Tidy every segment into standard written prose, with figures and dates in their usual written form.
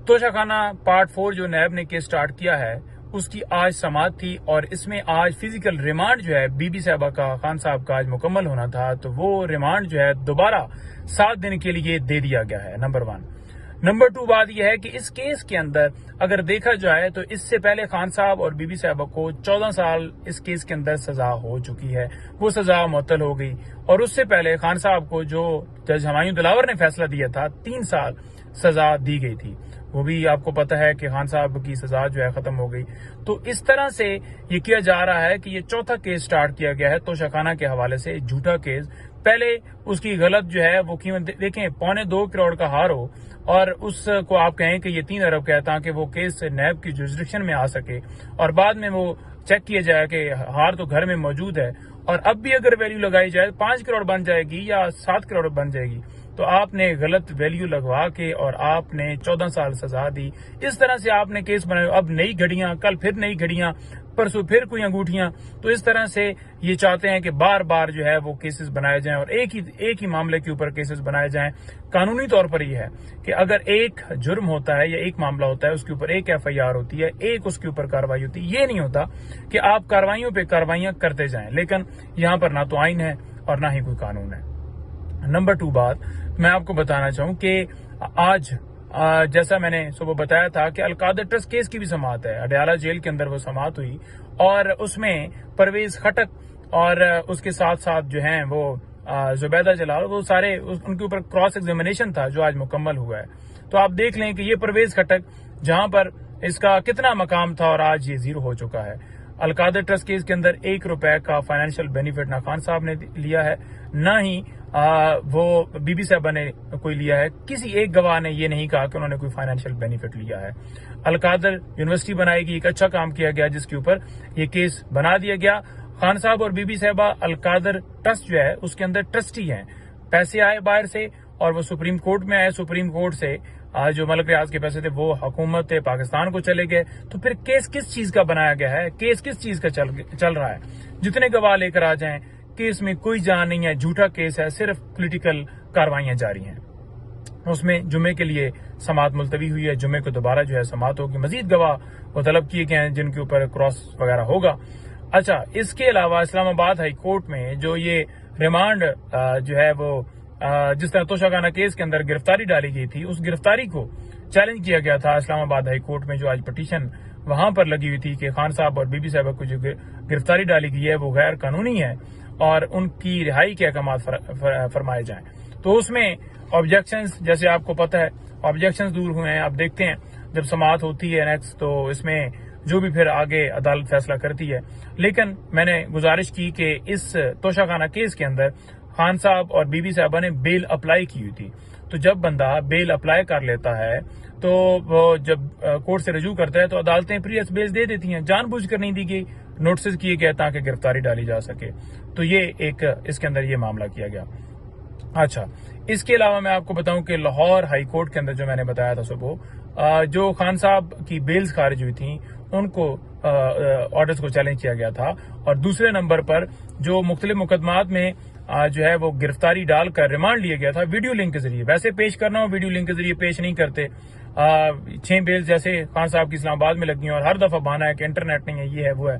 Toshakhana part 4 जो नैब ने case start किया है उसकी आज समाअत थी और इसमें आज फिजिकल रिमांड जो है बीबी साहबा का, खान साहब का आज मुकम्मल होना था। तो वो रिमांड जो है दोबारा 7 दिन के लिए दे दिया गया है, नंबर 1। नंबर 2 बात यह है कि इस केस के अंदर अगर देखा जाए तो इससे पहले खान साहब और बीबी साहबा को 14 साल इस केस के अंदर सजा हो चुकी है, वो सजा मुअत्तल हो गई। और उससे पहले खान साहब को जो जज हुमायूं दिलावर ने फैसला दिया था 3 साल सजा दी गई थी, वो भी आपको पता है कि खान साहब की सजा जो है खत्म हो गई। तो इस तरह से ये किया जा रहा है कि ये चौथा केस स्टार्ट किया गया है तोशाखाना के हवाले से, झूठा केस। पहले उसकी गलत जो है वो कीमत देखें, 2.25 करोड़ का हार हो और उसको आप कहें कि ये 3 अरब का है ताकि वो केस नैब की जुरिस्डिक्शन में आ सके, और बाद में वो चेक किया जाए कि हार तो घर में मौजूद है और अब भी अगर वैल्यू लगाई जाए 5 करोड़ बन जाएगी या 7 करोड़ बन जाएगी। तो आपने गलत वैल्यू लगवा के और आपने 14 साल सजा दी। इस तरह से आपने केस बनाए, अब नई घड़ियां, कल फिर नई घड़ियां, परसों फिर कोई अंगूठियां। तो इस तरह से ये चाहते हैं कि बार बार जो है वो केसेस बनाए जाएं और एक ही मामले के ऊपर केसेस बनाए जाएं। कानूनी तौर पर यह है कि अगर एक जुर्म होता है या एक मामला होता है उसके ऊपर एक FIR होती है, एक उसके ऊपर कार्रवाई होती है। ये नहीं होता कि आप कार्रवाइयों पे कार्रवाइयां करते जाएं, लेकिन यहाँ पर ना तो आइन है और ना ही कोई कानून है। नंबर 2 बात मैं आपको बताना चाहूं कि आज जैसा मैंने सुबह बताया था कि अलकादर ट्रस्ट केस की भी समाअत है, अडयाला जेल के अंदर वो समाअत हुई और उसमें परवेज खटक और उसके साथ साथ जो हैं वो जुबैदा जलाल, वो सारे उनके ऊपर क्रॉस एग्जामिनेशन था जो आज मुकम्मल हुआ है। तो आप देख लें कि ये परवेज खटक जहां पर इसका कितना मकाम था और आज ये 0 हो चुका है। अलकादर ट्रस्ट केस के अंदर 1 रुपए का फाइनेंशियल बेनिफिट ना खान साहब ने लिया है, ना ही वो बीबी साहबा ने कोई लिया है। किसी एक गवाह ने ये नहीं कहा कि उन्होंने कोई फाइनेंशियल बेनिफिट लिया है। अलकादर यूनिवर्सिटी बनाएगी, एक अच्छा काम किया गया जिसके ऊपर ये केस बना दिया गया। खान साहब और बीबी साहबा अलकादर ट्रस्ट जो है उसके अंदर ट्रस्टी हैं। पैसे आए बाहर से और वो सुप्रीम कोर्ट में आए, सुप्रीम कोर्ट से जो मलक रियाज के पैसे थे वो हुकूमत पाकिस्तान को चले गए। तो फिर केस किस चीज का बनाया गया है, केस किस चीज का चल रहा है? जितने गवाह लेकर आ जाएं, केस में कोई जान नहीं है, झूठा केस है, सिर्फ पॉलिटिकल कार्रवाइयां जारी हैं। उसमें जुमे के लिए समाअत मुलतवी हुई है, जुमे को दोबारा जो है समाअत होगी। मजीद गवाह वो तलब किए गए हैं जिनके ऊपर क्रॉस वगैरह होगा। अच्छा, इसके अलावा इस्लामाबाद हाई कोर्ट में जो ये रिमांड जो है वो जिस तरह तोशाखाना केस के अंदर गिरफ्तारी डाली गई थी, उस गिरफ्तारी को चैलेंज किया गया था इस्लामाबाद हाई कोर्ट में। जो आज पिटीशन वहां पर लगी हुई थी कि खान साहब और बीबी साहबा को जो गिरफ्तारी डाली गई है वो गैर कानूनी है और उनकी रिहाई के अहकाम फरमाए जाएं। तो उसमें ऑब्जेक्शंस, जैसे आपको पता है, ऑब्जेक्शंस दूर हुए हैं। अब देखते हैं जब समाअत होती है नेक्स्ट, तो इसमें जो भी फिर आगे अदालत फैसला करती है। लेकिन मैंने गुजारिश की कि इस तोशाखाना केस के अंदर खान साहब और बीबी साहबा ने बेल अप्लाई की हुई थी। तो जब बंदा बेल अप्लाई कर लेता है तो वो जब कोर्ट से रजू करता है तो अदालतें प्री बेल दे देती हैं। जानबूझकर नहीं दी गई, नोटिस किए गए ताकि गिरफ्तारी डाली जा सके। तो ये एक इसके अंदर ये मामला किया गया। अच्छा, इसके अलावा मैं आपको बताऊं कि लाहौर हाई कोर्ट के अंदर जो मैंने बताया था सुबह, जो खान साहब की बेल्स खारिज हुई थी उनको ऑर्डर्स को चैलेंज किया गया था। और दूसरे नंबर पर जो मुख्तलिफ मुकदमात में जो है वो गिरफ्तारी डालकर रिमांड लिया गया था वीडियो लिंक के जरिए। वैसे पेश करना हो वीडियो लिंक के जरिए पेश नहीं करते। 6 बेल्स जैसे खान साहब की इस्लामाबाद में लगी और हर दफा बहाना है कि इंटरनेट नहीं है, ये है वो है,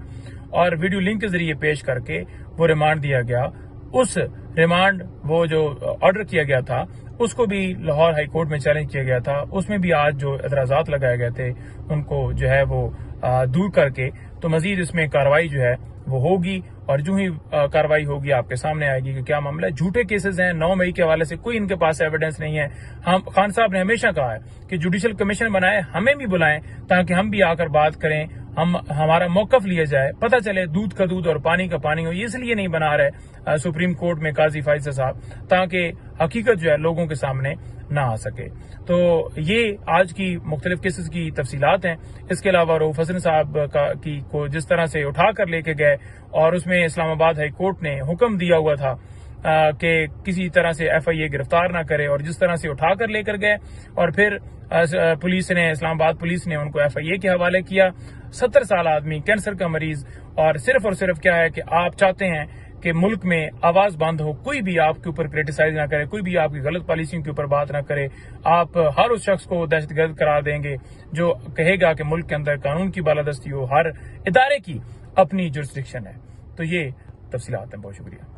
और वीडियो लिंक के जरिए पेश करके वो रिमांड दिया गया। उस रिमांड वो जो ऑर्डर किया गया था उसको भी लाहौर हाई कोर्ट में चैलेंज किया गया था। उसमें भी आज जो एतराजात लगाए गए थे उनको जो है वो दूर करके तो मजीद इसमें कार्रवाई जो है वो होगी। और जो ही कार्रवाई होगी आपके सामने आएगी कि क्या मामला है। झूठे केसेस हैं, 9 मई के हवाले से कोई इनके पास एविडेंस नहीं है। हम खान साहब ने हमेशा कहा है कि जुडिशल कमीशन बनाए, हमें भी बुलाएं ताकि हम भी आकर बात करें, हमारा मौकफ लिया जाए, पता चले दूध का दूध और पानी का पानी हो। इसलिए नहीं बना रहे सुप्रीम कोर्ट में काजी फैसल साहब, ताकि हकीकत जो है लोगों के सामने ना आ सके। तो ये आज की मुख्तलिफ केसेस की तफसीलात हैं। इसके अलावा रऊफ हसन साहब को जिस तरह से उठा कर लेके गए और उसमें इस्लामाबाद हाई कोर्ट ने हुक्म दिया हुआ था कि किसी तरह से FIA गिरफ्तार ना करे, और जिस तरह से उठा कर लेकर गए और फिर पुलिस ने, इस्लामाबाद पुलिस ने उनको FIA के हवाले किया। 70 साल आदमी, कैंसर का मरीज, और सिर्फ क्या है कि आप चाहते हैं कि मुल्क में आवाज बंद हो, कोई भी आपके ऊपर क्रिटिसाइज ना करे, कोई भी आपकी गलत पॉलिसियों के ऊपर बात ना करे। आप हर उस शख्स को दहशतगर्द करार देंगे जो कहेगा कि मुल्क के अंदर कानून की बालादस्ती हो। हर इदारे की अपनी जुरिस्डिक्शन है। तो ये तफसीलात हैं। बहुत शुक्रिया।